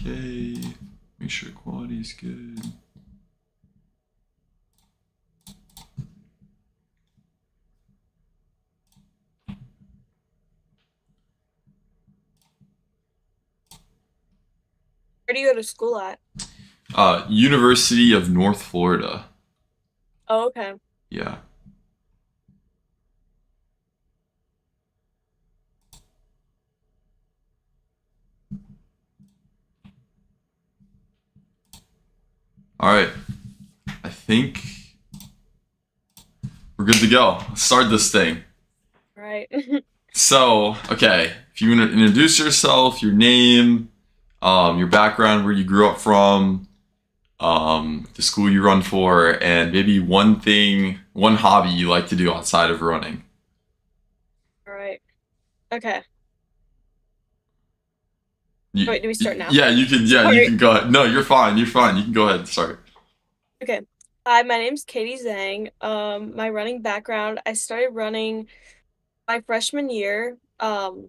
Okay. Make sure quality is good. Where do you go to school at? University of North Florida. Oh, okay. Yeah. All right. I think we're good to go. Let's start this thing. Right. So, okay, if you want to introduce yourself, your name, your background, where you grew up from, the school you run for, and maybe one thing, one hobby you like to do outside of running. All right. Okay. You, Wait, do we start now? yeah, you can. Yeah, you Sorry. can go ahead. No, you're fine. You're fine. You can go ahead. Sorry. Okay. Hi, my name's Katy Zang. My running background, I started running my freshman year.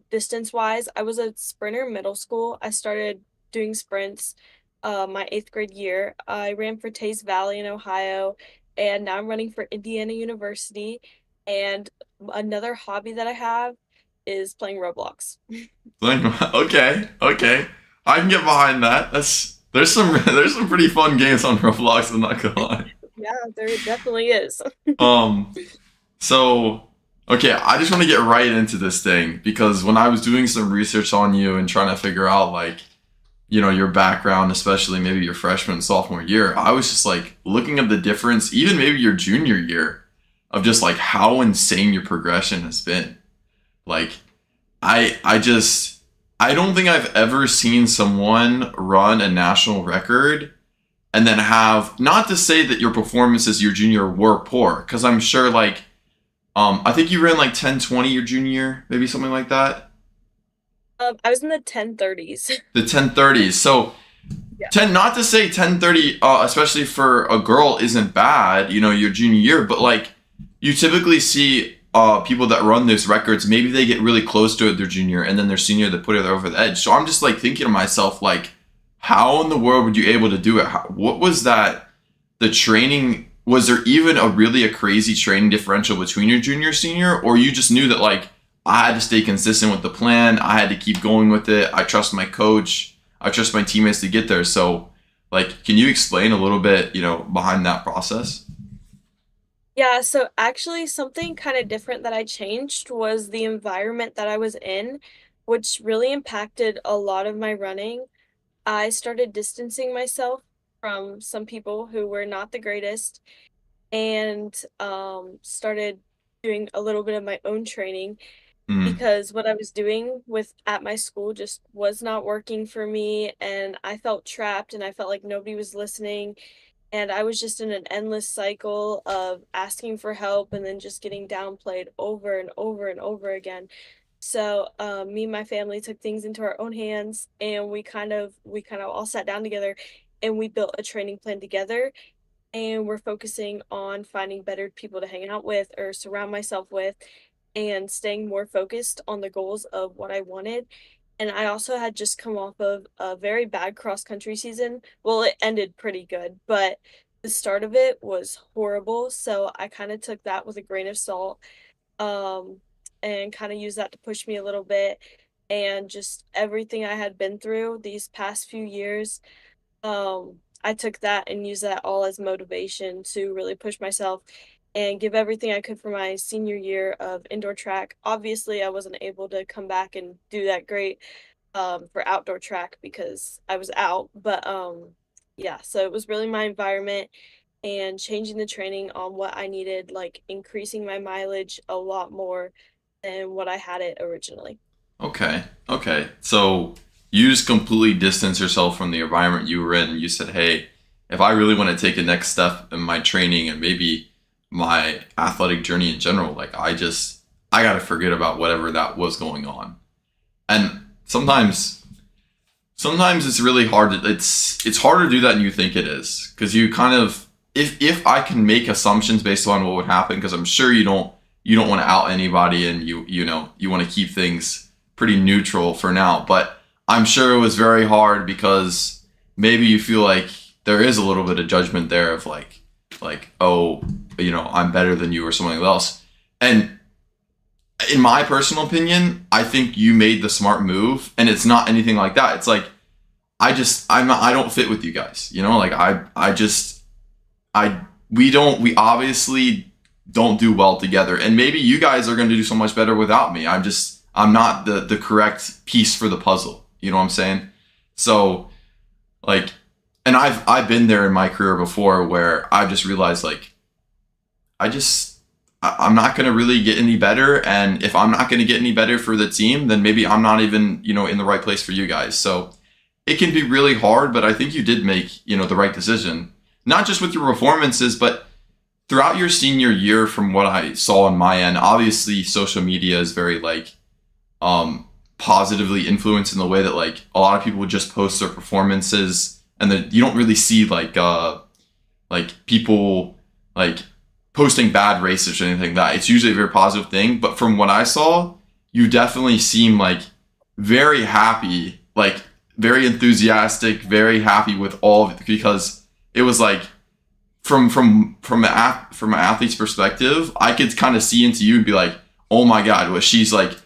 Distance wise, I was a sprinter in middle school. I started doing sprints my eighth grade year. I ran for Teays Valley in Ohio, and now I'm running for Indiana University. And another hobby that I have is playing Roblox. Okay, okay, I can get behind that. There's some there's some pretty fun games on Roblox. I'm not gonna lie. Yeah, there definitely is. Um, So, okay, I just want to get right into this thing because when I was doing some research on you and trying to figure out, like, your background, especially maybe your freshman and sophomore year, I was just like looking at the difference, even maybe your junior year, of just like how insane your progression has been. Like, I don't think I've ever seen someone run a national record and then have, not to say that your performances your junior were poor, because I'm sure, like, I think you ran like 10:20 your junior year, maybe something like that. I was in the 10:30s. The 10:30s. So Yeah. 10, not to say 10:30, especially for a girl, isn't bad. Your junior year, but like you typically see people that run those records. Maybe they get really close to it their junior, and then their senior they put it over the edge. So I'm just like thinking to myself, like, how in the world would you able to do it? What was that? The training, was there even a crazy training differential between your junior and senior, or you just knew that, like, I had to stay consistent with the plan, I had to keep going with it, I trust my coach, I trust my teammates to get there? So, like, can you explain a little bit, behind that process? Yeah, so actually something kind of different that I changed was the environment that I was in, which really impacted a lot of my running. I started distancing myself from some people who were not the greatest and started doing a little bit of my own training Mm, because what I was doing with at my school just was not working for me, and I felt trapped and I felt like nobody was listening, and I was just in an endless cycle of asking for help and then just getting downplayed over and over and over again. So me and my family took things into our own hands, and we kind of all sat down together and we built a training plan together, and we're focusing on finding better people to hang out with or surround myself with and staying more focused on the goals of what I wanted. And I also had just come off of a very bad cross country season. Well, it ended pretty good, but the start of it was horrible. So I kind of took that with a grain of salt, um, and kind of used that to push me a little bit. And just everything I had been through these past few years, I took that and used that all as motivation to really push myself and give everything I could for my senior year of indoor track. Obviously, I wasn't able to come back and do that great for outdoor track because I was out, but yeah, so it was really my environment and changing the training on what I needed, like increasing my mileage a lot more than what I had it originally. okay, okay. So you just completely distanced yourself from the environment you were in. You said, hey, if I really want to take a next step in my training and maybe my athletic journey in general, like, I got to forget about whatever that was going on. And sometimes it's really hard it's harder to do that than you think it is, because you kind of, if I can make assumptions based on what would happen, because I'm sure you don't want to out anybody, and you want to keep things pretty neutral for now, but I'm sure it was very hard because maybe you feel like there is a little bit of judgment there of like, oh, I'm better than you or something else. And in my personal opinion, I think you made the smart move, and it's not anything like that. It's like I don't fit with you guys. Like we obviously don't do well together, and maybe you guys are going to do so much better without me. I'm not the correct piece for the puzzle. You know what I'm saying? So like, and I've been there in my career before where I've just realized like I'm not going to really get any better, and if I'm not going to get any better for the team, then maybe I'm not even in the right place for you guys. So it can be really hard, but I think you did make the right decision, not just with your performances, but throughout your senior year. From what I saw on my end, obviously social media is very like positively influenced in the way that like a lot of people would just post their performances, and then you don't really see like people like posting bad races or anything like that. It's usually a very positive thing. But from what I saw, you definitely seem like very happy, like very enthusiastic, very happy with all of it, because it was like from an athlete's perspective, I could kind of see into you and be like, oh my God, what she's like,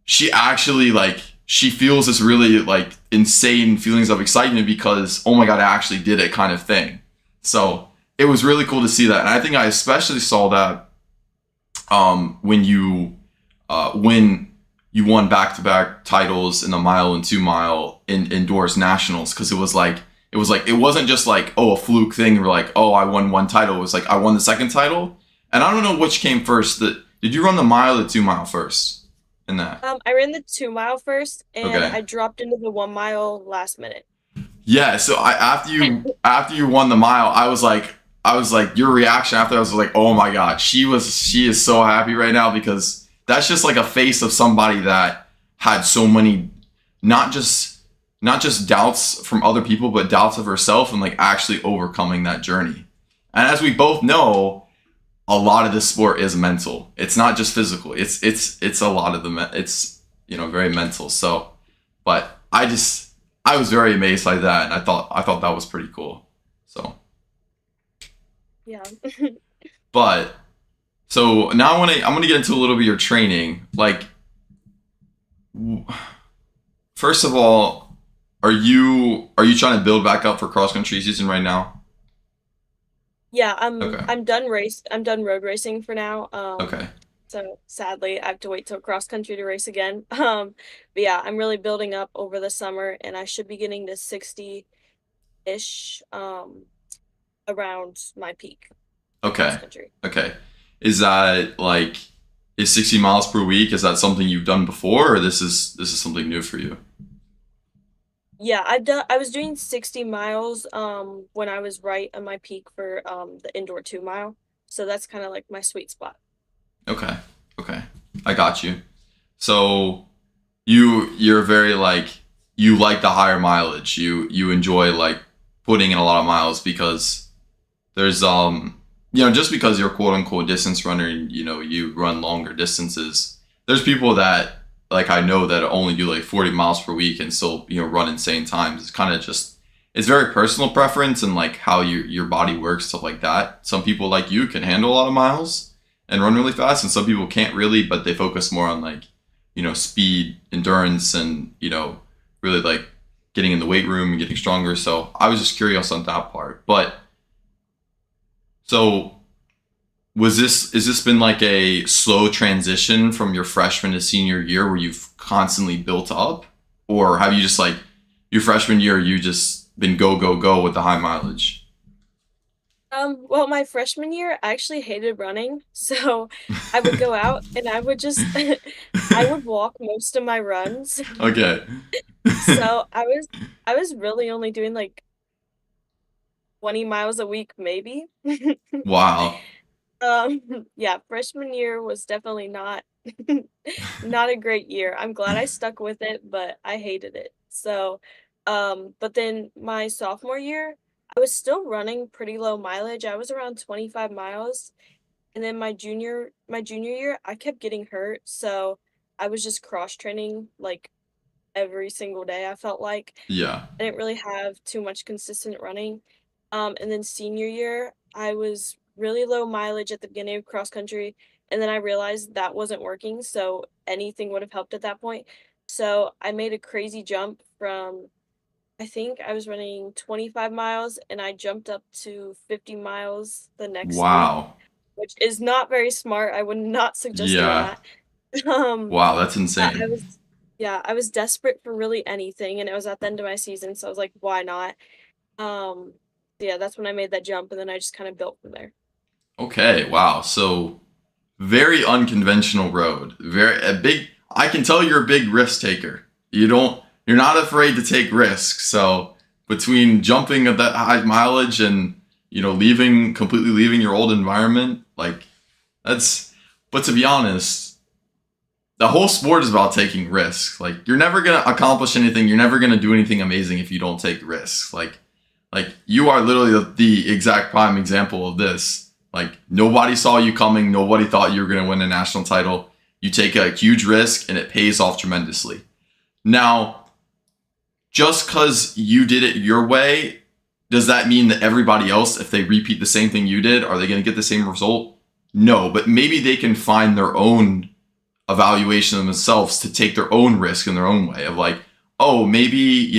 she actually like, she feels this really like insane feelings of excitement because, oh my God, I actually did it kind of thing. So it was really cool to see that. And I think I especially saw that when you won back-to-back titles in the mile and 2 mile in indoors nationals, because it wasn't just like, oh, a fluke thing. We're like, oh, I won one title. It was like I won the second title. And I don't know which came first. Did you run the mile or the 2 mile first in that? I ran the 2 mile first, and Okay. I dropped into the 1 mile last minute. Yeah, so after you won the mile, I was like your reaction after, I was like, oh my God, she is so happy right now, because that's just like a face of somebody that had so many not just doubts from other people, but doubts of herself, and like actually overcoming that journey. And as we both know, a lot of this sport is mental. It's not just physical. It's a lot of it's very mental. So, but I was very amazed by that, and I thought that was pretty cool. So, Yeah. but so now I'm gonna get into a little bit of your training. Like, first of all, are you trying to build back up for cross country season right now? Yeah, Okay. I'm done road racing for now. Okay. So sadly I have to wait till cross country to race again. But yeah, I'm really building up over the summer, and I should be getting to 60-ish around my peak cross Okay. country. Okay. Is that like, is 60 miles per week? Is that something you've done before, or this is something new for you? Yeah, I was doing 60 miles when I was right on my peak for the indoor 2 mile. So that's kind of like my sweet spot. Okay. Okay. I got you. So you're very like, you like the higher mileage. You enjoy like putting in a lot of miles, because there's just because you're a quote unquote distance runner, and you run longer distances. There's people that, like, I know that only do like 40 miles per week and still run insane times. It's kind of just, it's very personal preference and like how your body works, stuff like that. Some people like you can handle a lot of miles and run really fast, and some people can't really, but they focus more on like speed, endurance, and really like getting in the weight room and getting stronger. So I was just curious on that part. But so is this been like a slow transition from your freshman to senior year where you've constantly built up, or have you just like your freshman year you just been go go go with the high mileage? Well, my freshman year, I actually hated running, so I would go out and I would just I would walk most of my runs. Okay. So I was really only doing like 20 miles a week, maybe. Wow. Yeah, freshman year was definitely not not a great year. I'm glad I stuck with it, but I hated it. So, but then my sophomore year, I was still running pretty low mileage. I was around 25 miles. And then my junior year, I kept getting hurt, so I was just cross training like every single day, I felt like. Yeah. I didn't really have too much consistent running. And then senior year, I was really low mileage at the beginning of cross country, and then I realized that wasn't working, so anything would have helped at that point. So I made a crazy jump from, I think I was running 25 miles, and I jumped up to 50 miles the next week, Wow. which is not very smart. I would not suggest doing Yeah. that. Um, Wow, that's but I insane. was, yeah, I was desperate for really anything, and it was at the end of my season, so I was like, why not? Um, yeah, that's when I made that jump, and then I just kind of built from there. Okay, wow. So very unconventional road. Very a big I can tell you're a big risk taker. You're not afraid to take risks. So between jumping at that high mileage and completely leaving your old environment, like that's but to be honest, the whole sport is about taking risks. Like you're never gonna accomplish anything, you're never gonna do anything amazing if you don't take risks. Like you are literally the exact prime example of this. Like nobody saw you coming, nobody thought you were gonna win a national title. You take a huge risk and it pays off tremendously. Now, just because you did it your way, does that mean that everybody else, if they repeat the same thing you did, are they going to get the same result? No, but maybe they can find their own evaluation of themselves to take their own risk in their own way of like, oh, maybe,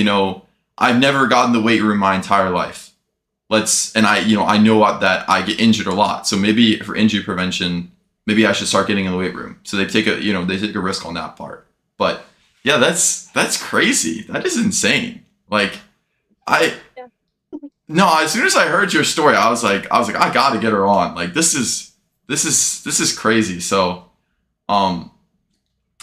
I've never gotten the weight room my entire life. I know that I get injured a lot. So maybe for injury prevention, maybe I should start getting in the weight room. So they take a risk on that part. But yeah, that's crazy. That is insane. Like I Yeah. no, as soon as I heard your story, I was like I got to get her on. Like this is crazy. So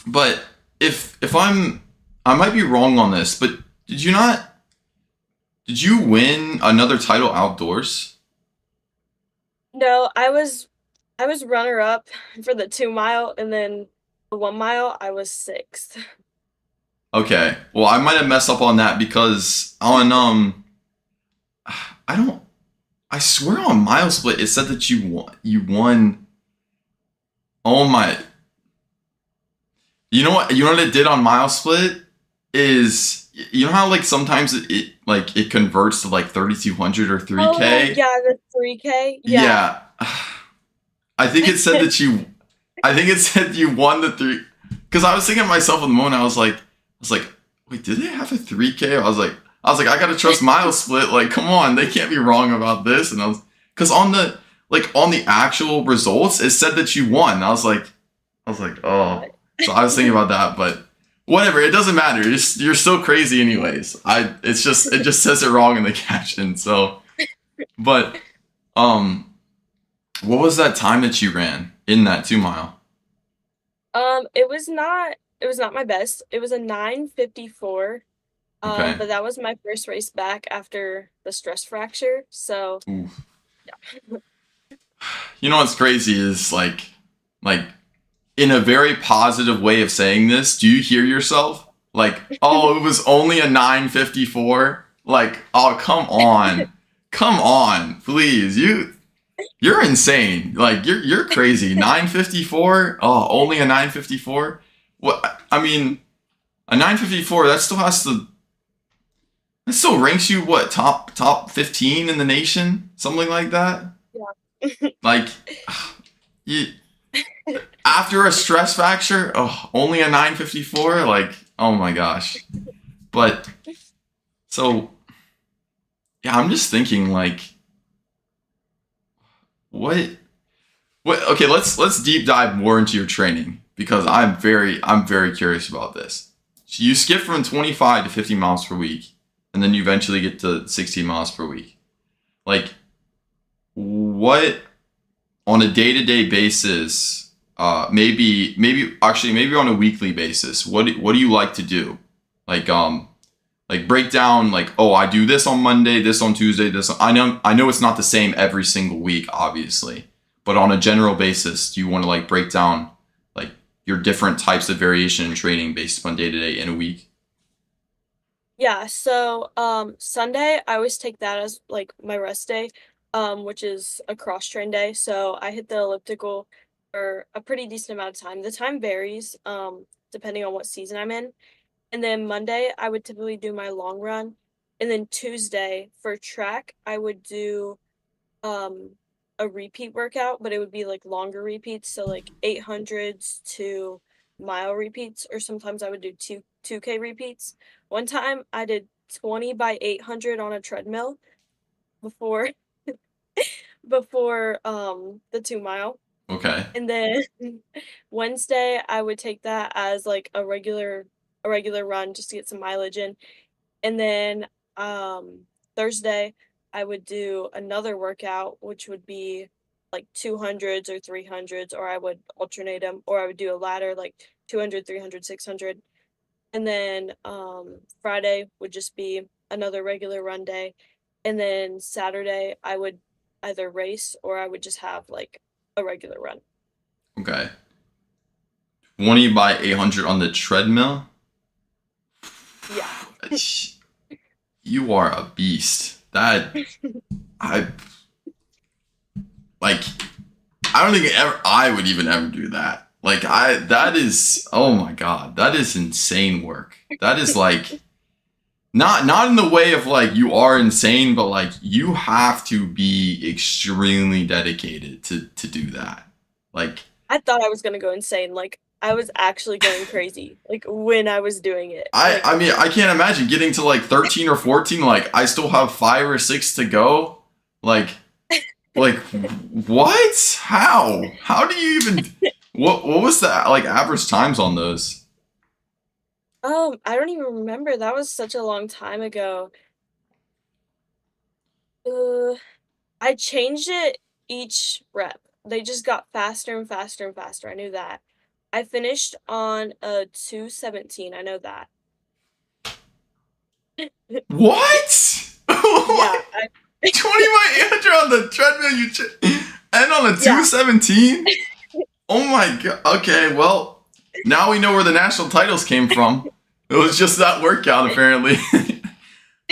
but if I might be wrong on this, but did you win another title outdoors? No, I was runner up for the 2 mile, and then the 1 mile I was sixth. Okay. Well, I might have messed up on that because on I don't I swear on Mile Split it said that you won. Oh my. You know what it did on Mile Split is you know how like sometimes it converts to like 3200 or Oh 3K? yeah, the 3K. Yeah. Yeah. I think it said that you I think it said you won the 3 cuz I was thinking to myself in the moment I was like, "Wait, did they have a 3K?" I was like, I got to trust Mile Split. Like, come on, they can't be wrong about this. And I was cuz on the actual results it said that you won. I was like, "Oh." What? So I was thinking about that, but whatever, it doesn't matter. You're still crazy anyways. It just says it wrong in the caption. So, but um what was that time that you ran in that 2 mile? It was not my best. It was a 9:54. Okay. But that was my first race back after the stress fracture. So Oof. yeah. You know what's crazy is like in a very positive way of saying this, do you hear yourself? Like, oh, it was only a 9:54. Like, oh, come on. Come on, please. You're insane. Like you're crazy. 9:54? Oh, only a 9:54? What I mean, a 9:54 that still ranks you what, top 15 in the nation? Something like that? Yeah. Like you after a stress fracture, oh, only a 9:54? Like, oh my gosh. But so yeah, I'm just thinking like what okay, let's deep dive more into your training because I'm very curious about this. So you skip from 25 to 50 miles per week and then you eventually get to 16 miles per week. Like what on a day-to-day basis, maybe on a weekly basis, what do you like to do? Like break down like, oh, I do this on Monday, this on Tuesday, I know it's not the same every single week, obviously. But on a general basis, do you want to like break down like your different types of variation in training based upon day to day in a week? Yeah, so Sunday I always take that as like my rest day, which is a cross train day. So I hit the elliptical for a pretty decent amount of time. The time varies, depending on what season I'm in. And then Monday, I would typically do my long run. And then Tuesday for track, I would do um a repeat workout, but it would be like longer repeats, so like 800s to mile repeats, or sometimes I would do 2K repeats. One time I did 20 by 800 on a treadmill before the 2 mile. Okay. And then Wednesday I would take that as like a regular run just to get some mileage in. And then Thursday I would do another workout, which would be like 200s or 300s, or I would alternate them, or I would do a ladder like 200, 300, 600. And then Friday would just be another regular run day. And then Saturday I would either race or I would just have like a regular run. Okay. 20 by 800 on the treadmill. Yeah. You are a beast. That I like. I don't think I would even ever do that. Like that is, oh my god, that is insane work. That is like not in the way of like you are insane, but like you have to be extremely dedicated to do that. Like I thought I was gonna go insane. Like I was actually going crazy. Like when I was doing it. I mean I can't imagine getting to like 13 or 14. Like I still have 5 or 6 to go. Like what? How do you even? What was the like average times on those? I don't even remember. That was such a long time ago. Uh, I changed it each rep. They just got faster and faster and faster. I knew that. I finished on a 217. I know that. What? Yeah, 20 by 800 on the treadmill, and on a yeah. 217? Oh my god. Okay, well, now we know where the national titles came from. It was just that workout, apparently.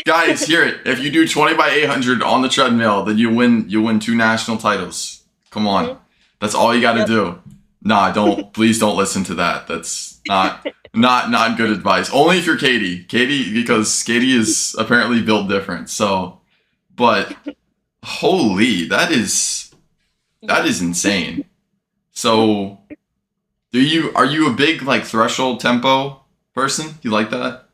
Guys, hear it. If you do 20 by 800 on the treadmill, then you win 2 national titles. Come on. Mhm. That's all you got to Yep. do. Nah, please don't listen to that. That's not good advice. Only if you're Katy. Because Katy is apparently built different. So, but holy, that is Yeah. insane. So, are you a big like threshold tempo person? You like that?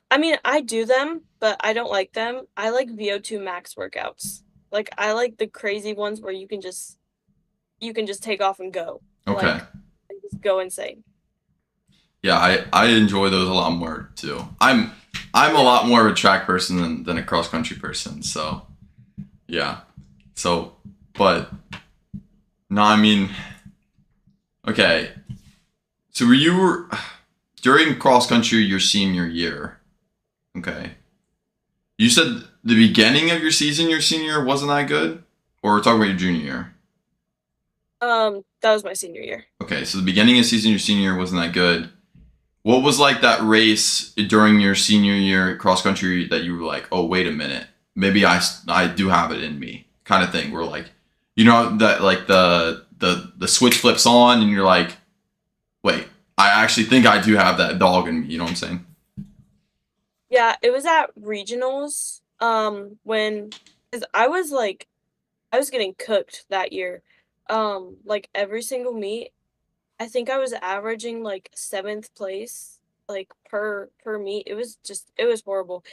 I mean, I do them, but I don't like them. I like VO2 max workouts. Like I like the crazy ones where you can just take off and go. Okay. Like and just go insane. Yeah, I enjoy those a lot more too. I'm a lot more of a track person than a cross country person. So yeah. So but no, I mean okay. So were you during cross country your senior year? Okay. You said the beginning of your season, your senior year wasn't that good? Or we're talking about your junior year? That was my senior year. Okay, so the beginning of season, your senior year wasn't that good. What was like that race during your senior year cross country that you were like, oh, wait a minute, maybe I do have it in me, kind of thing? Where like, you know that like the switch flips on and you're like, wait, I actually think I do have that dog in me. You know what I'm saying? Yeah, it was at regionals. When, cause I was getting cooked that year. Like every single meet, I think I was averaging like seventh place, like per meet. It was horrible.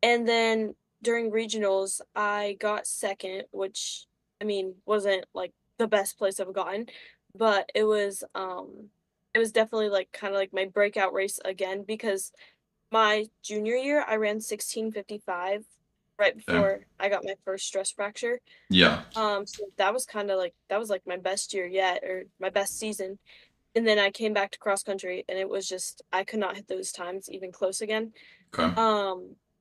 And then during regionals, I got second, which I mean wasn't like the best place I've gotten, but it was definitely like kind of like my breakout race again, because my junior year I ran 16:55 right Yeah. before I got my first stress fracture. Yeah. So that was like my best year yet, or my best season. And then I came back to cross country and it was just I could not hit those times even close again. Okay.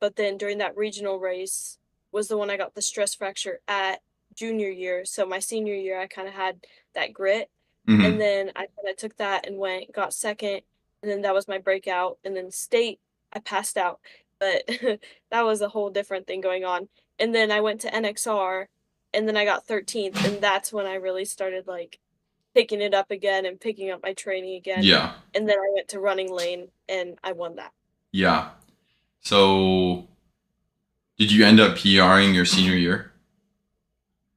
But then during that regional race was the one I got the stress fracture at junior year. So my senior year I kind of had that grit. And Mm-hmm. then I kind of took that and got second, and then that was my breakout. And then state I passed out, but that was a whole different thing going on. And then I went to NXR, and then I got 13th, and that's when I really started like picking it up again and picking up my training again. Yeah. And then I went to RunningLane and I won that. Yeah. So did you end up PRing your senior year?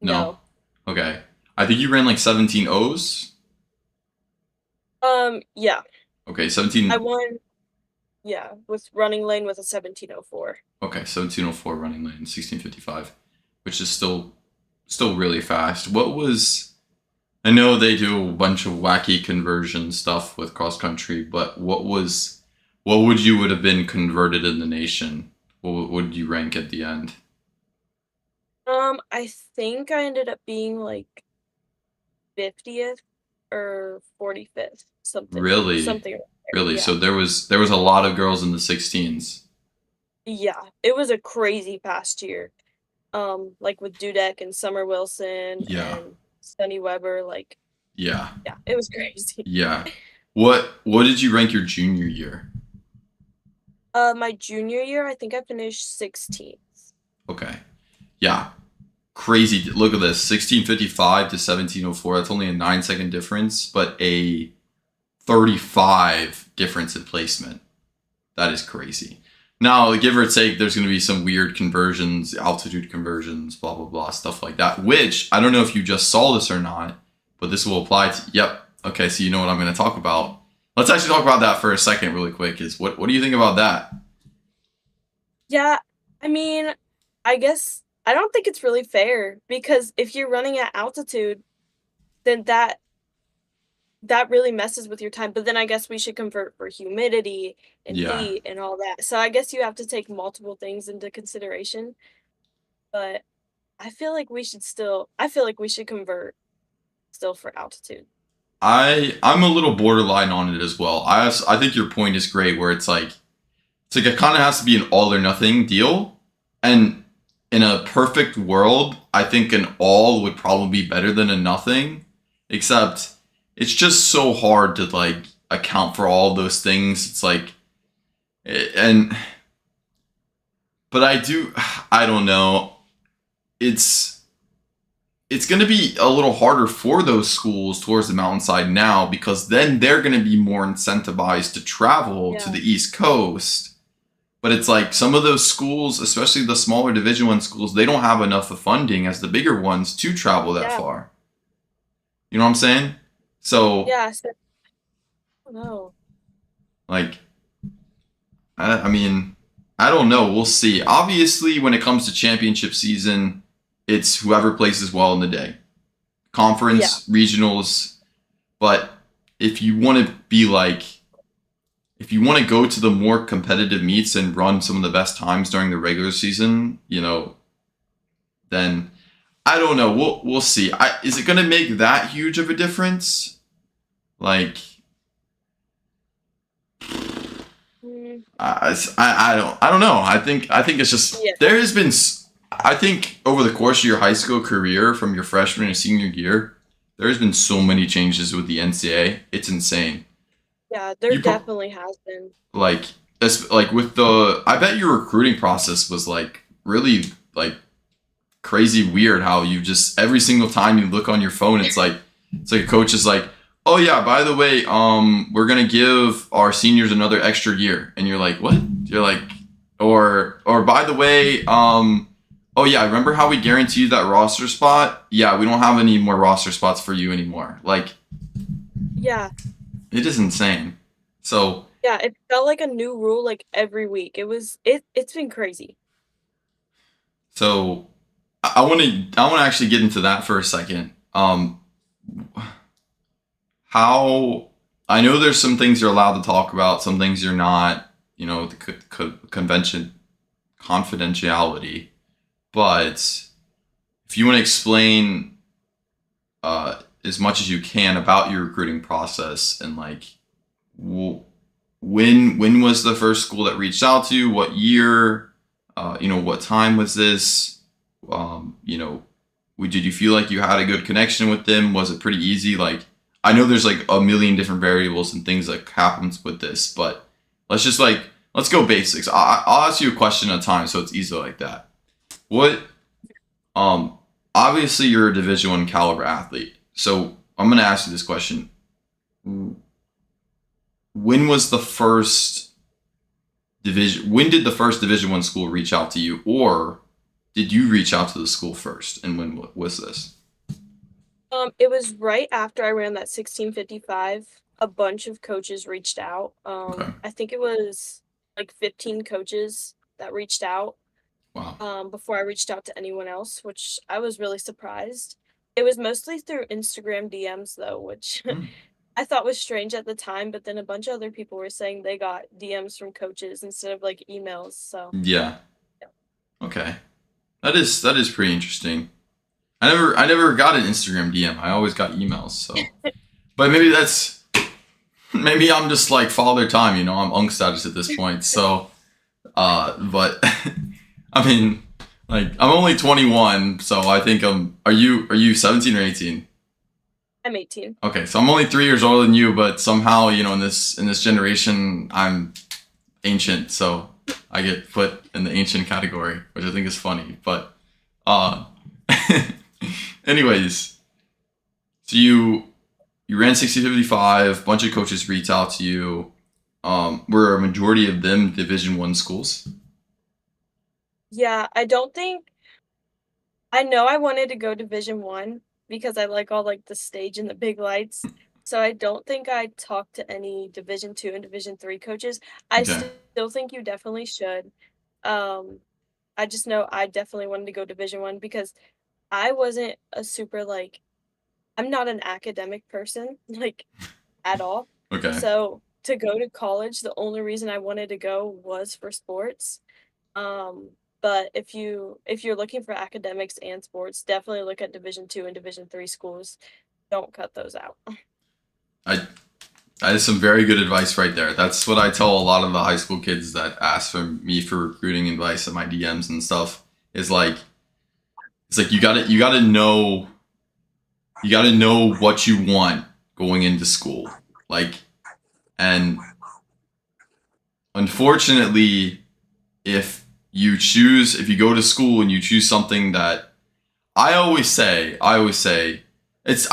No. Okay. I think you ran like 17 O's. Yeah. Okay, 17. I won, yeah, with RunningLane with a 17:04. Okay, 17:04 RunningLane, 16:55, which is still really fast. What was I know they do a bunch of wacky conversion stuff with cross country, but what would you would have been converted in the nation? What would you rank at the end? I think I ended up being like 50th or 45th, something Really? like there. Really? Yeah. So there was a lot of girls in the 16s. Yeah, it was a crazy past year. Like with Dudek and Summer Wilson Yeah. and Sunny Weber, like, Yeah. yeah, it was crazy. Yeah. What did you rank your junior year? My junior year, I think I finished 16th. Okay. Yeah. Crazy. Look at this. 16:55 to 17:04. That's only a 9-second difference, but a 35 difference in placement. That is crazy. Now, give or take, there's going to be some weird conversions, altitude conversions, blah, blah, blah, stuff like that, which I don't know if you just saw this or not, but this will apply to, yep. Okay, so you know what I'm going to talk about. Let's actually talk about that for a second really quick. What do you think about that? Yeah, I mean, I guess I don't think it's really fair because if you're running at altitude, then that really messes with your time. But then I guess we should convert for humidity and Yeah. heat and all that. So I guess you have to take multiple things into consideration. But I feel like we should convert still for altitude. I'm a little borderline on it as well. I think your point is great where it's like it kind of has to be an all or nothing deal. And in a perfect world, I think an all would probably be better than a nothing, except it's just so hard to like account for all those things. It's like, but I don't know. It's going to be a little harder for those schools towards the mountainside now because then they're going to be more incentivized to travel to the East Coast. But it's like some of those schools, especially the smaller Division I schools, they don't have enough of funding as the bigger ones to travel that far. You know what I'm saying? So yeah, I don't know. Like, I mean, I don't know. We'll see. Obviously, when it comes to championship season, it's whoever places well in the day. Conference, regionals. But if you want to be like, if you want to go to the more competitive meets and run some of the best times during the regular season, you know, then I don't know. We'll see. Is it going to make that huge of a difference? Like, I don't know. I think it's just there has been. I think over the course of your high school career, from your freshman and senior year, there has been so many changes with the NCAA. It's insane. Yeah, there definitely has been. Like with the, I bet your recruiting process was like really like crazy weird. How you just every single time you look on your phone, it's like a coach is like, oh yeah, by the way, we're gonna give our seniors another extra year, and you're like, what? You're like, or by the way, oh yeah, remember how we guaranteed that roster spot? Yeah, we don't have any more roster spots for you anymore. Like, yeah, it is insane. So yeah, it felt like a new rule like every week. It's been crazy. So I want to actually get into that for a second. How I know there's some things you're allowed to talk about, some things you're not. You know, the convention confidentiality. But if you want to explain as much as you can about your recruiting process and like when was the first school that reached out to you? What year? You know, what time was this? You know, did you feel like you had a good connection with them? Was it pretty easy? Like, I know there's like a million different variables and things that happens with this, but let's go basics. I'll ask you a question at a time, so it's easy like that. What? Obviously you're a Division I caliber athlete. So I'm gonna ask you this question. When was the first division? When did the first Division 1 school reach out to you, or did you reach out to the school first? And when was this? It was right after I ran that 16:55. A bunch of coaches reached out. Okay. I think it was like 15 coaches that reached out Wow. before I reached out to anyone else, which I was really surprised. It was mostly through Instagram DMs though, which Hmm. I thought was strange at the time, but then a bunch of other people were saying they got DMs from coaches instead of like emails. So Yeah. yeah. Okay. That is pretty interesting. I never got an Instagram DM. I always got emails. So, but maybe I'm just like father time. I'm unk status at this point. So, but I mean, like I'm only 21, so I think I'm. Are you 17 or 18? I'm 18. Okay, so I'm only 3 years older than you, but somehow in this generation I'm ancient, so I get put in the ancient category, which I think is funny. But uh, anyways, so you ran 60-55. Bunch of coaches reached out to you. Were a majority of them Division 1 schools? Yeah, I know I wanted to go Division 1 because I like all like the stage and the big lights. So I don't think I talked to any Division 2 and Division 3 coaches. I Okay, still think you definitely should. Um, I just know I definitely wanted to go Division 1 because I wasn't a super like I'm not an academic person like at all. okay. So to go to college, the only reason I wanted to go was for sports. But if you're looking for academics and sports, definitely look at Division 2 and Division 3 schools. Don't cut those out. I That is some very good advice right there. That's what I tell a lot of the high school kids that ask for me for recruiting advice in my DMs and stuff. Is like it's like you gotta know what you want going into school. Like, and unfortunately, if you go to school and you choose something that I always say I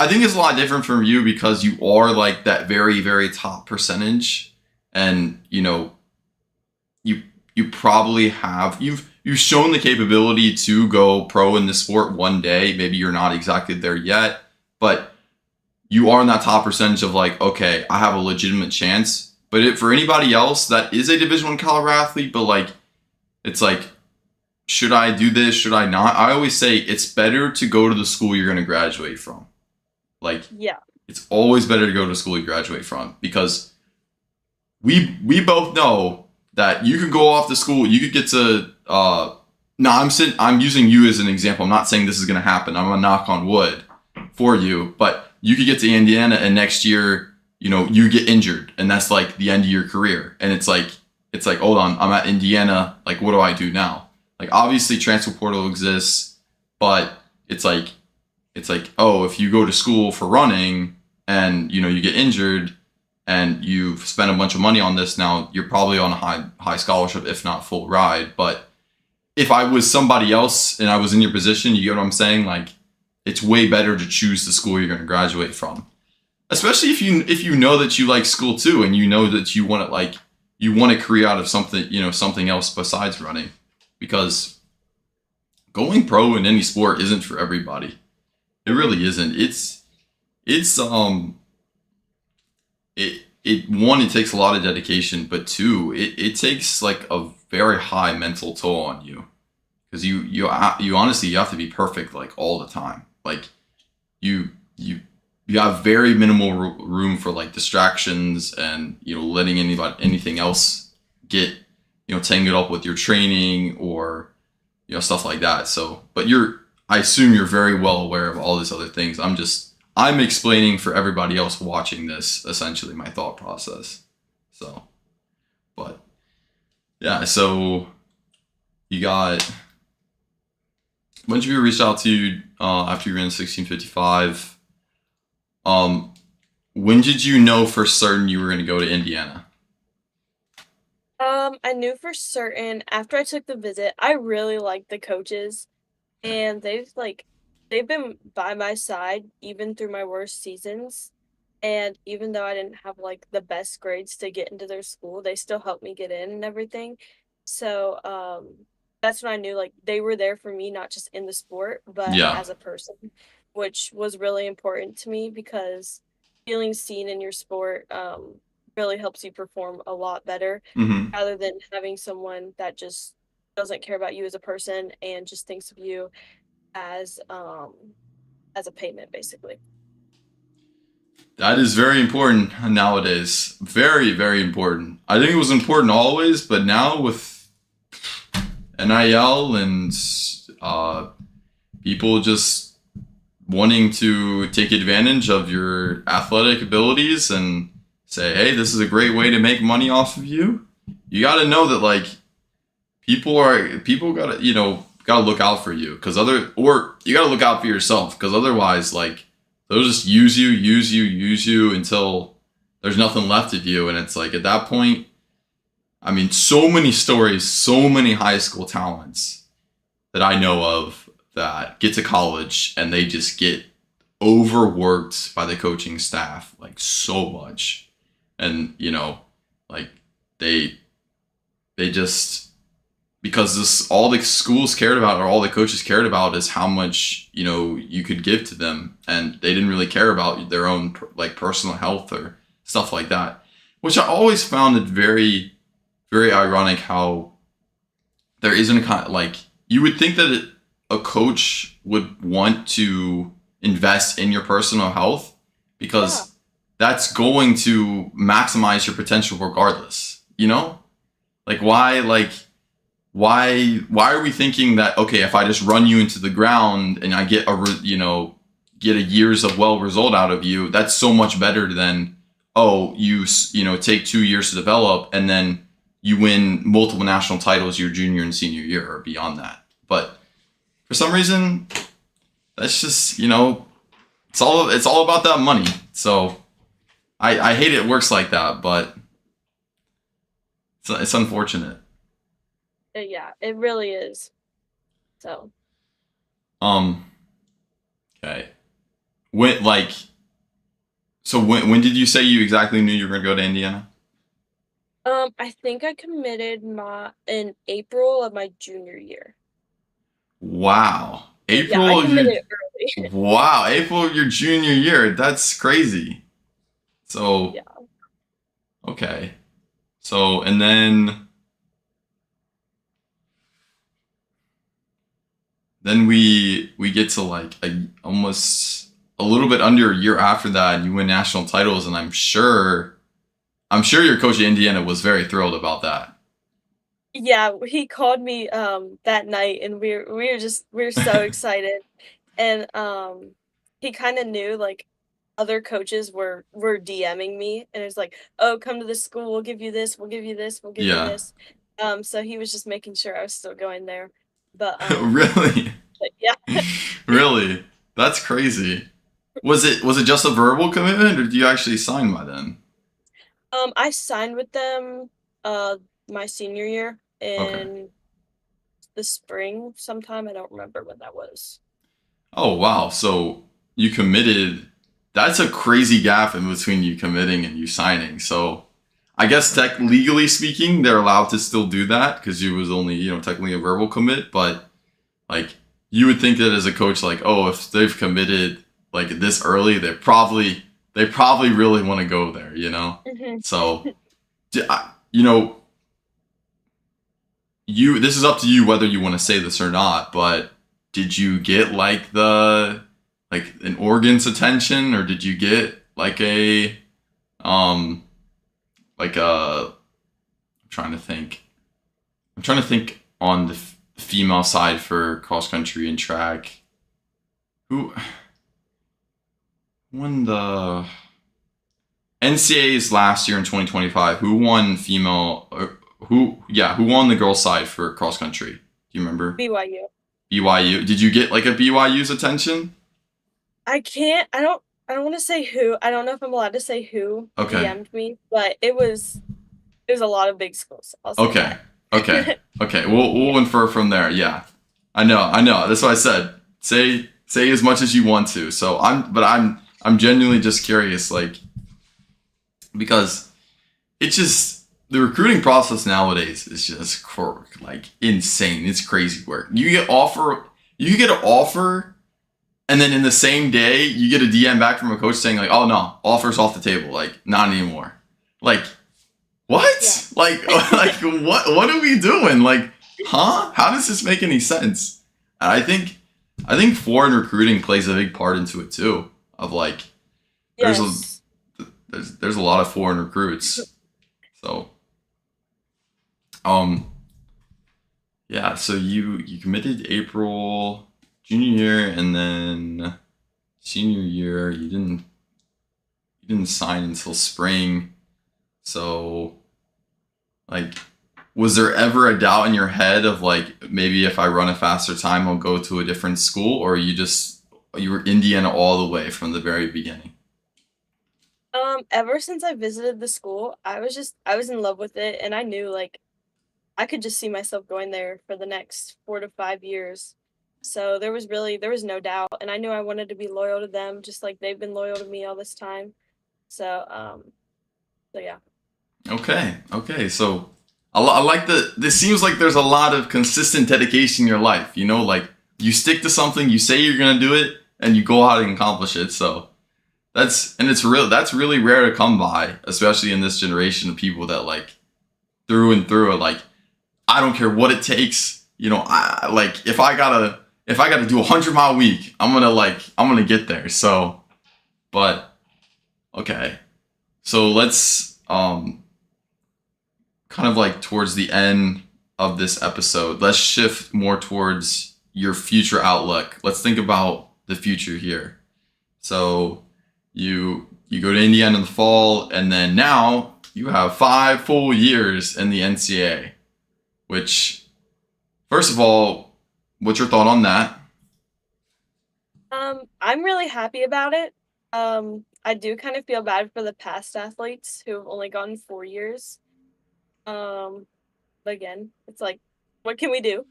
think it's a lot different from you because you are like that very, very top percentage. And you you probably you've shown the capability to go pro in the sport one day. Maybe you're not exactly there yet, but you are in that top percentage of like, okay, I have a legitimate chance. But for anybody else that is a Division 1 caliber athlete, but like it's like, should I do this? Should I not? I always say it's better to go to the school you're going to graduate from. Like, Yeah. it's always better to go to school you graduate from because we both know that you could go off to school, you could get to no, I'm using you as an example. I'm not saying this is going to happen. I'm going to knock on wood for you, but you could get to Indiana and next year, you get injured and that's like the end of your career. And it's like hold on, I'm at Indiana, like what do I do now? Like obviously transfer portal exists, but it's like, oh, if you go to school for running and you get injured and you've spent a bunch of money on this, now you're probably on a high scholarship, if not full ride. But if I was somebody else and I was in your position, you get what I'm saying? Like, it's way better to choose the school you're going to graduate from, especially if you know that you like school too, and you know that you want a career out of something else besides running, because going pro in any sport isn't for everybody. It really isn't. It's it takes a lot of dedication, but two, it takes like a very high mental toll on you because you honestly you have to be perfect like all the time. Like you you you have very minimal room for like distractions and letting anything else get tangled up with your training or stuff like that. So, but I assume you're very well aware of all these other things. I'm explaining for everybody else watching this, essentially my thought process. So, but yeah, so you got a bunch of you reached out to you after you ran 16:55. When did you know for certain you were going to go to Indiana? I knew for certain after I took the visit, I really liked the coaches, Okay. and they've like they've been by my side even through my worst seasons. And even though I didn't have like the best grades to get into their school, they still helped me get in and everything. So, that's when I knew like they were there for me, not just in the sport, but Yeah. as a person, which was really important to me because feeling seen in your sport, really helps you perform a lot better Hmm. rather than having someone that just doesn't care about you as a person and just thinks of you as, as a payment, basically. That is very important nowadays. Very, very important. I think it was important always, but now with NIL and people just wanting to take advantage of your athletic abilities and say, hey, this is a great way to make money off of you. You got to know that like people got to got to look out for you or you got to look out for yourself because otherwise like they'll just use you until there's nothing left of you, and it's like at that point, I mean, so many stories, so many high school talents that I know of that get to college and they just get overworked by the coaching staff like so much, and like they they just because this all the schools cared about or all the coaches cared about is how much you could give to them, and they didn't really care about their own like personal health or stuff like that, which I always found it very, very ironic how there isn't a kind like you would think that a coach would want to invest in your personal health Yeah. because that's going to maximize your potential regardless, like why are we thinking that okay, if I just run you into the ground and I get get a years of well result out of you, that's so much better than oh take 2 years to develop and then you win multiple national titles your junior and senior year or beyond that. But for some reason, that's just it's all about that money. So I hate it works like that, but it's unfortunate. Yeah, it really is. So, Um. Okay. When like so when did you say you exactly knew you were gonna go to Indiana? I think I committed my in April of my junior year. Wow. So yeah, I April of your committed early. wow, April of your junior year. That's crazy. So, Yeah. okay. So, and then we get to like almost a little bit under a year after that and you win national titles, and I'm sure your coach at Indiana was very thrilled about that. Yeah, he called me that night and we were so excited. And he kind of knew like other coaches were DMing me and it was like, "Oh, come to this school. We'll give you this. We'll give you this. We'll give you Yeah. this." So he was just making sure I was still going there. But Really? but yeah. Really? That's crazy. Was it just a verbal commitment or did you actually sign by then? I signed with them my senior year Okay. in the spring sometime. I don't remember when that was. Oh wow. So you committed. That's a crazy gap in between you committing and you signing. So I guess legally speaking, they're allowed to still do that because you was only technically a verbal commit. But like you would think that as a coach, like oh, if they've committed like this early, they probably really want to go there. Mhm. So you know this is up to you whether you want to say this or not, but did you get like an organ's attention, or did you get like a um like a I'm trying to think on the female side for cross country and track who won the NCAA's last year in 2025, who won female who won the girls side for cross country? Do you remember? BYU. BYU. Did you get like a BYU's attention? I can't. I don't want to say who. I don't know if I'm allowed to say who Okay. DM'd me, but it was a lot of big schools. I'll say Okay. that. Okay. Okay. We'll Yeah. infer from there. Yeah. I know. That's what I said. Say say as much as you want to. So I'm genuinely just curious, like, because it's just the recruiting process nowadays is just like insane. It's crazy work. You get an offer, and then in the same day you get a DM back from a coach saying like, "Oh no, offer's off the table. Like, not anymore." Like, what? Yeah. Like what are we doing? Like, huh? How does this make any sense? And I think foreign recruiting plays a big part into it too. Of like, Yes. there's a lot of foreign recruits. So, yeah. So you committed April junior year, and then senior year you didn't sign until spring. So, like, was there ever a doubt in your head of like, maybe if I run a faster time I'll go to a different school, or you were Indiana all the way from the very beginning? Ever since I visited the school, I was in love with it, and I knew like I could just see myself going there for the next 4 to 5 years. So there was no doubt, and I knew I wanted to be loyal to them, just like they've been loyal to me all this time. So so yeah. Okay. So I like this seems like there's a lot of consistent dedication in your life. You know, like you stick to something, you say you're gonna do it, and you go out and accomplish it. So that's really rare to come by, especially in this generation of people that like through and through are like, I don't care what it takes. You know, I like if I gotta do 100-mile week, I'm gonna get there. So, but okay. So let's kind of like towards the end of this episode, let's shift more towards your future outlook. Let's think about the future here. So you go to Indiana in the fall, and then now you have 5 full years in the NCAA, which, first of all, what's your thought on that? I'm really happy about it. I do kind of feel bad for the past athletes who have only gone 4 years. Um, but again, it's like, what can we do?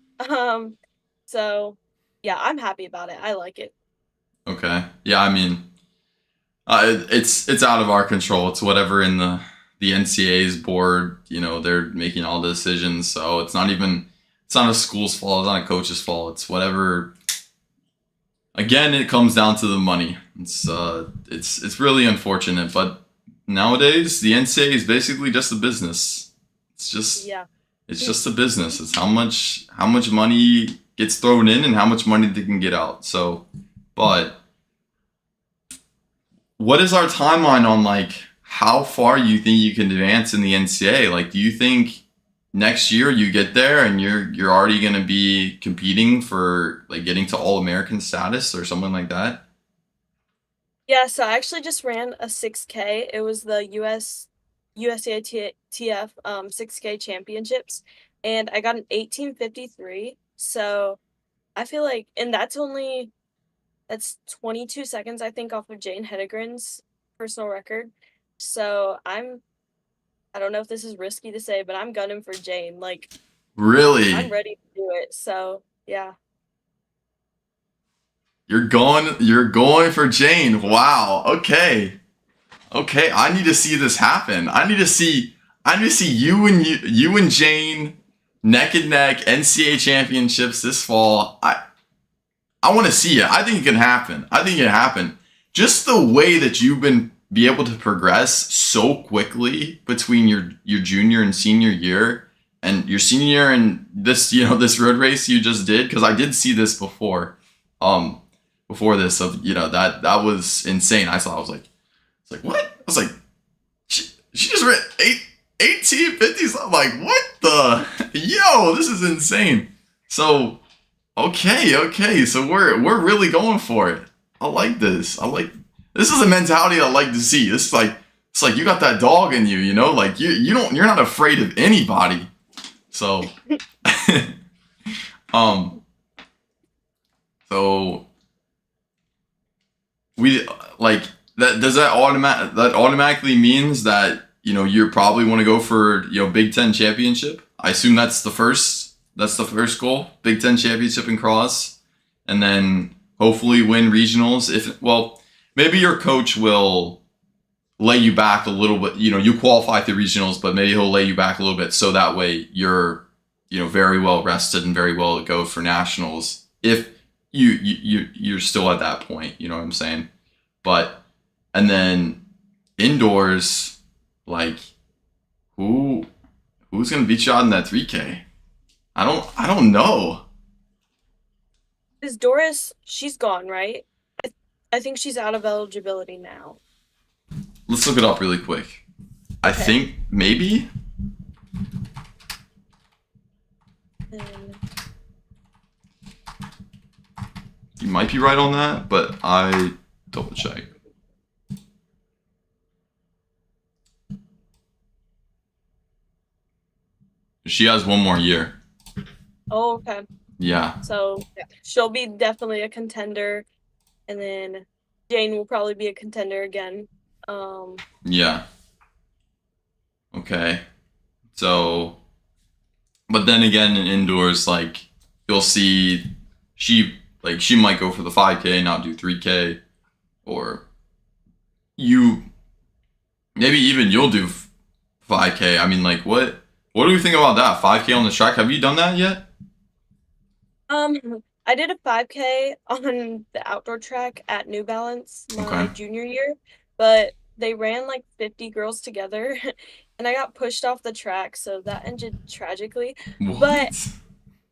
So yeah, I'm happy about it. I like it. Okay. Yeah, I mean, it's out of our control. It's whatever in the NCAA's board. You know, they're making all the decisions. So it's not a school's fault. It's not a coach's fault. It's whatever. Again, it comes down to the money. It's really unfortunate, but nowadays the NCAA is basically just a business. Yeah. It's just a business. It's how much money gets thrown in and how much money they can get out. So, but what is our timeline on like how far you think you can advance in the NCAA? Like, do you think next year you get there and you're already going to be competing for like getting to All-American status or something like that? Yeah, so I actually just ran a 6K. It was the USATF 6K championships, and I got an 18:53. So I feel like, and that's 22 seconds I think off of Jane Hedegren's personal record. So I don't know if this is risky to say, but I'm gunning for Jane. Like, I'm Really? ready to do it. So yeah. You're going for Jane. Wow. Okay. Okay, I need to see this happen. I need to see you and Jane neck and neck NCAA championships this fall. I want to see it. I think it can happen. I think it can happen. Just the way that you've been be able to progress so quickly between your junior and senior year, and your senior year and this, this road race you just did, because I did see this before this, of that was insane. I was like, what? I was like, she just ran 1850s. I'm like, what the yo, this is insane. So okay, so we're really going for it. I like this. This is a mentality I like to see. It's like you got that dog in you, like you're not afraid of anybody. So so we like that. Does that automatically means that you probably want to go for Big Ten championship? I assume that's the first goal, Big Ten championship in cross, and then hopefully win regionals. Maybe your coach will lay you back a little bit. You qualify through regionals, but maybe he'll lay you back a little bit so that way you're, very well rested and very well to go for nationals. If you're still at that point, you know what I'm saying? And then indoors, like who's gonna beat you out in that 3K? I don't know. Is Doris? She's gone, right? I think she's out of eligibility now. Let's look it up really quick. I think maybe. You might be right on that, but I double check. She has one more year. Oh, okay. Yeah. So she'll be definitely a contender, and then Jane will probably be a contender again. Yeah. Okay. So, but then again, in indoors, like you'll see, she might go for the 5K, not do 3K, or maybe even you'll do 5K. I mean, like what do you think about that? 5K on the track? Have you done that yet? I did a 5K on the outdoor track at New Balance my junior year, but they ran like 50 girls together, and I got pushed off the track, so that ended tragically. What? But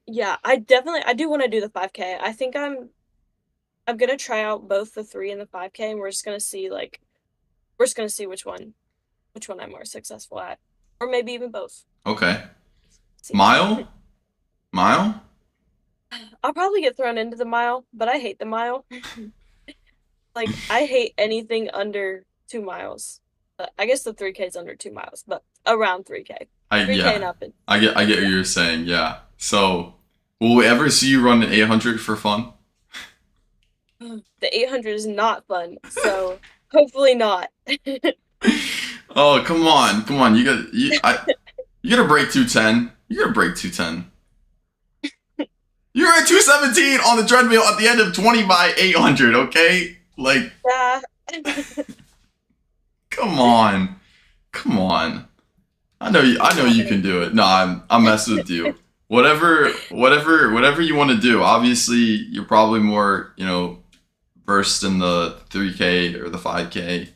yeah, I do want to do the 5K. I think I'm gonna try out both the 3 and the 5K, and we're just gonna see which one I'm more successful at, or maybe even both. Okay. Mile? I'll probably get thrown into the mile, but I hate the mile. Like, I hate anything under 2 miles. I guess the 3K is under 2 miles, but around 3K. 3K and up. I get what you're saying, yeah. So, will we ever see you run an 800 for fun? The 800 is not fun, so hopefully not. Oh, come on. You gotta break 210. You gotta break 210. You're at 217 on the treadmill at the end of 20 by 800, okay? Like, yeah. Come on. I know you can do it. No, I'm messing with you. Whatever you want to do. Obviously, you're probably more, versed in the 3K or the 5K,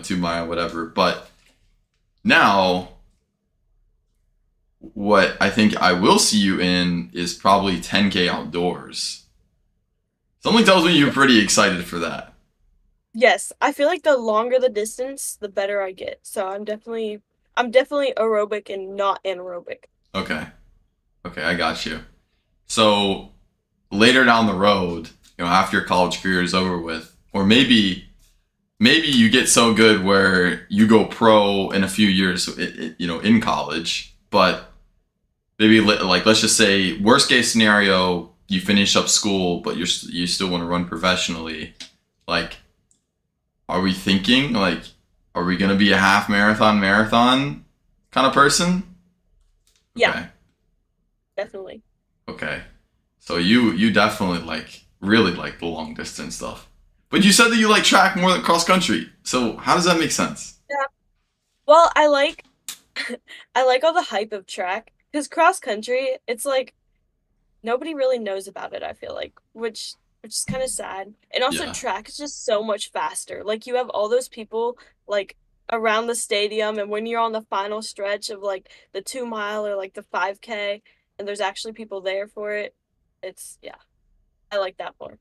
2 mile, whatever. But now, what I think I will see you in is probably 10K outdoors. Something tells me you're pretty excited for that. Yes, I feel like the longer the distance, the better I get. So I'm definitely aerobic and not anaerobic. Okay, I got you. So later down the road, after your college career is over with, or maybe you get so good where you go pro in a few years, in college, but maybe like let's just say worst case scenario, you finish up school, but you still want to run professionally. Like, are we thinking like, are we gonna be a half marathon kind of person? Yeah, okay. Definitely. Okay, so you definitely really like the long distance stuff, but you said that you like track more than cross country. So how does that make sense? Yeah. Well, I like all the hype of track, because cross country, it's like nobody really knows about it, I feel like, which is kind of sad. And also track is just so much faster. Like, you have all those people like around the stadium, and when you're on the final stretch of like the 2 mile or like the 5K, and there's actually people there for it, I like that more.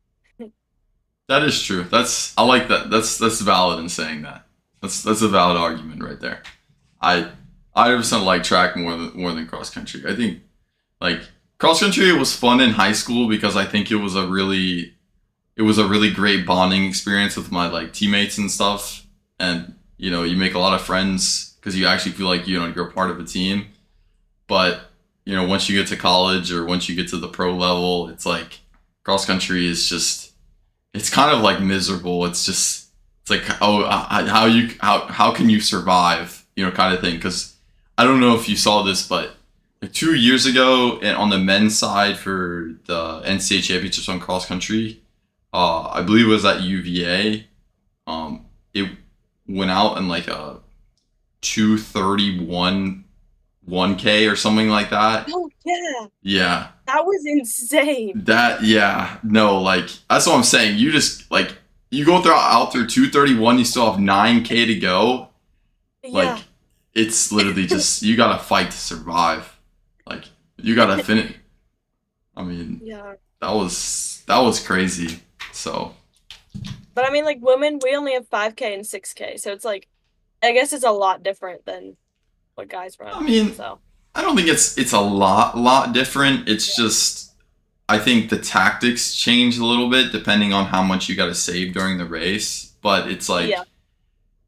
That is true. I like that. That's valid in saying that. That's a valid argument right there. I 100% like track more than cross country. I think like cross country was fun in high school because I think it was a really great bonding experience with my like teammates and stuff, and you make a lot of friends because you actually feel like you're a part of a team. But once you get to college or once you get to the pro level, it's like cross country is just, it's kind of like miserable. It's like, how can you survive, kind of thing. Because I don't know if you saw this, but 2 years ago, and on the men's side for the NCAA championships on cross country, I believe it was at UVA. It went out in like a 2:31 1K or something like that. Oh yeah, Yeah. that was insane. Yeah. No, like that's what I'm saying. You just like you go out through 2:31, you still have 9K to go. Yeah, Like it's literally just you gotta fight to survive. Like you gotta finish. I mean, yeah. that was crazy. So But I mean, like women, we only have 5K and 6K, so it's like, I guess it's a lot different than what guys I run. mean, So I don't think it's a lot different. It's just I think the tactics change a little bit depending on how much you gotta save during the race. But yeah,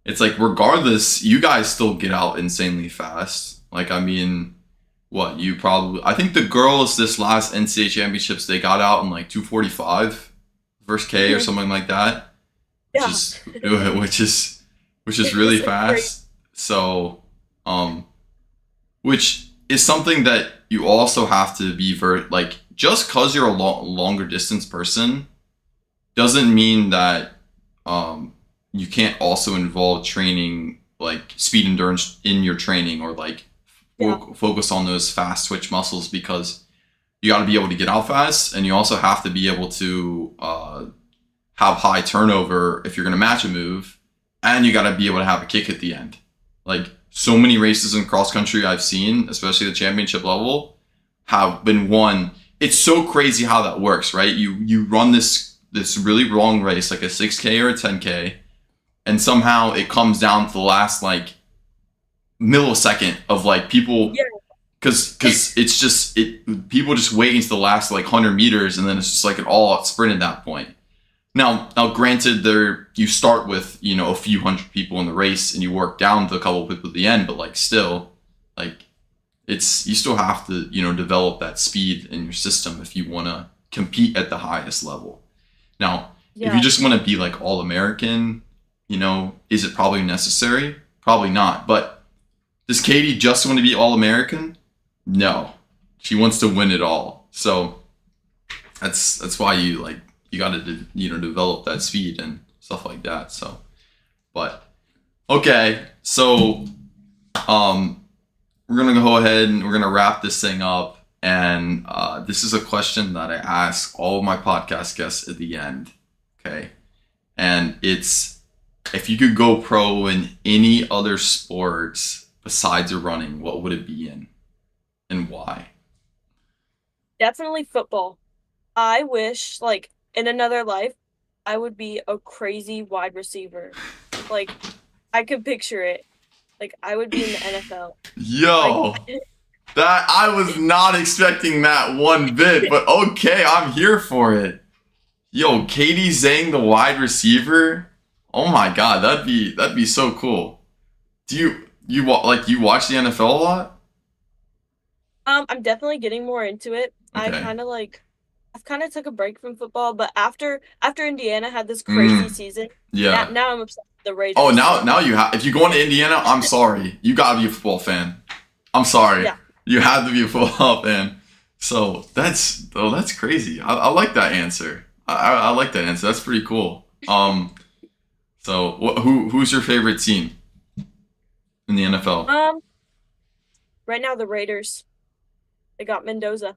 it's like regardless, you guys still get out insanely fast. Like I mean, what you probably I think the girls this last NCAA championships they got out in like 2:45 first K or Mhm. something like that, which Yeah. is which is really It's like great. fast. So, which is something that you also have to be like just because you're a longer distance person doesn't mean that you can't also involve training like speed endurance in your training or like Yeah, focus on those fast twitch muscles because you got to be able to get out fast and you also have to be able to have high turnover if you're going to match a move and you got to be able to have a kick at the end. Like so many races in cross country I've seen, especially the championship level, have been won. It's so crazy how that works, right? You run this really long race like a 6K or a 10K and somehow it comes down to the last like millisecond of like people yeah, because it's just people just wait until the last like 100 meters and then it's just like an all out sprint at that point. Now granted you start with a few hundred people in the race and you work down to a couple of people at the end, but like still like you still have to develop that speed in your system if you want to compete at the highest level. Now if you yeah. just want to be like all American, is it probably necessary? Probably not. But does Katy just want to be all American? No, she wants to win it all. So that's why you got to develop that speed and stuff like that. So, but okay, so we're gonna go ahead and we're gonna wrap this thing up. And this is a question that I ask all of my podcast guests at the end. Okay, and it's if you could go pro in any other sports besides running, what would it be in, and why? Definitely football. I wish, like, in another life, I would be a crazy wide receiver. Like, I could picture it. Like, I would be in the NFL. Yo, Like, that I was not expecting that one bit, but okay, I'm here for it. Yo, Katy Zang, the wide receiver. Oh my god, that'd be so cool. Do you watch the NFL a lot? I'm definitely getting more into it. Okay. I've kind of took a break from football, but after Indiana had this crazy Mm, season, yeah. now I'm obsessed with the Oh, Raiders. now So you have. If you go into Indiana, I'm sorry. You gotta be a football fan. I'm sorry. yeah, You have to be a football fan. So that's crazy. I like that answer. I like that answer. That's pretty cool. So who's your favorite team in the NFL? right now the Raiders, they got Mendoza.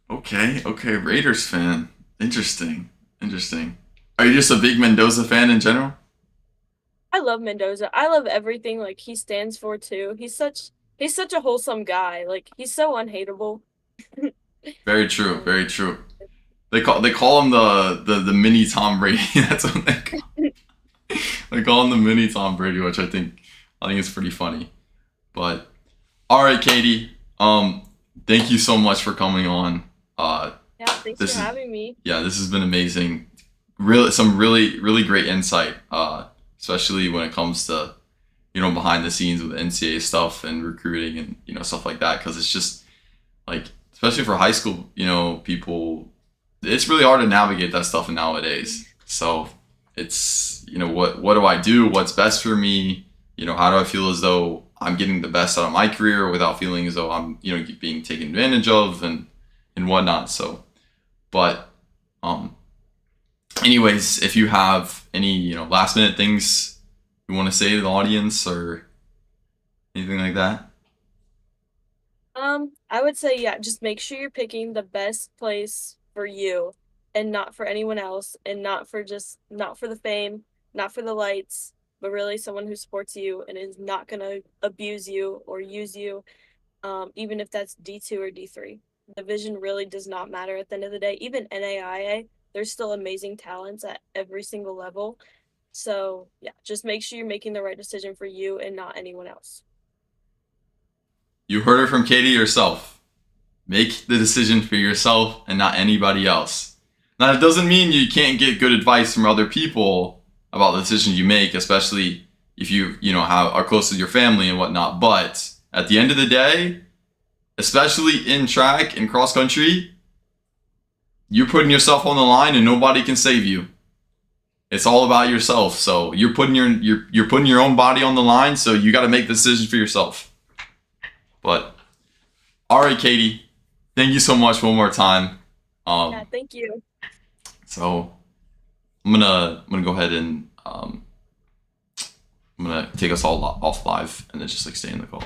Okay, Raiders fan. Interesting. Are you just a big Mendoza fan in general? I love Mendoza. I love everything like he stands for too. He's such a wholesome guy. Like he's so unhateable. Very true. And Very true. They call him the mini Tom Brady. That's what they call him the mini Tom Brady, which I think is pretty funny. But all right, Katy. Thank you so much for coming on. yeah, thanks for This is having me. yeah, this has been amazing. Some really great insight. Especially when it comes to behind the scenes with NCAA stuff and recruiting and stuff like that. Because it's just like especially for high school, people. It's really hard to navigate that stuff nowadays. So it's what do I do? What's best for me? How do I feel as though I'm getting the best out of my career without feeling as though I'm, being taken advantage of and whatnot. So, but, anyways, if you have any, last minute things you want to say to the audience or anything like that. I would say, yeah, just make sure you're picking the best place for you and not for anyone else and not for the fame, not for the lights, but really someone who supports you and is not going to abuse you or use you, even if that's D2 or D3. The vision really does not matter at the end of the day. Even NAIA, there's still amazing talents at every single level. So, yeah, just make sure you're making the right decision for you and not anyone else. You heard it from Katy herself. Make the decision for yourself and not anybody else. Now, it doesn't mean you can't get good advice from other people about the decisions you make, especially if you, are close to your family and whatnot. But at the end of the day, especially in track and cross country, you're putting yourself on the line and nobody can save you. It's all about yourself. So you're putting your own body on the line. So you got to make the decision for yourself. But all right, Katy, thank you so much one more time. Yeah, thank you. So I'm gonna go ahead and I'm gonna take us all off live and then just stay in the call.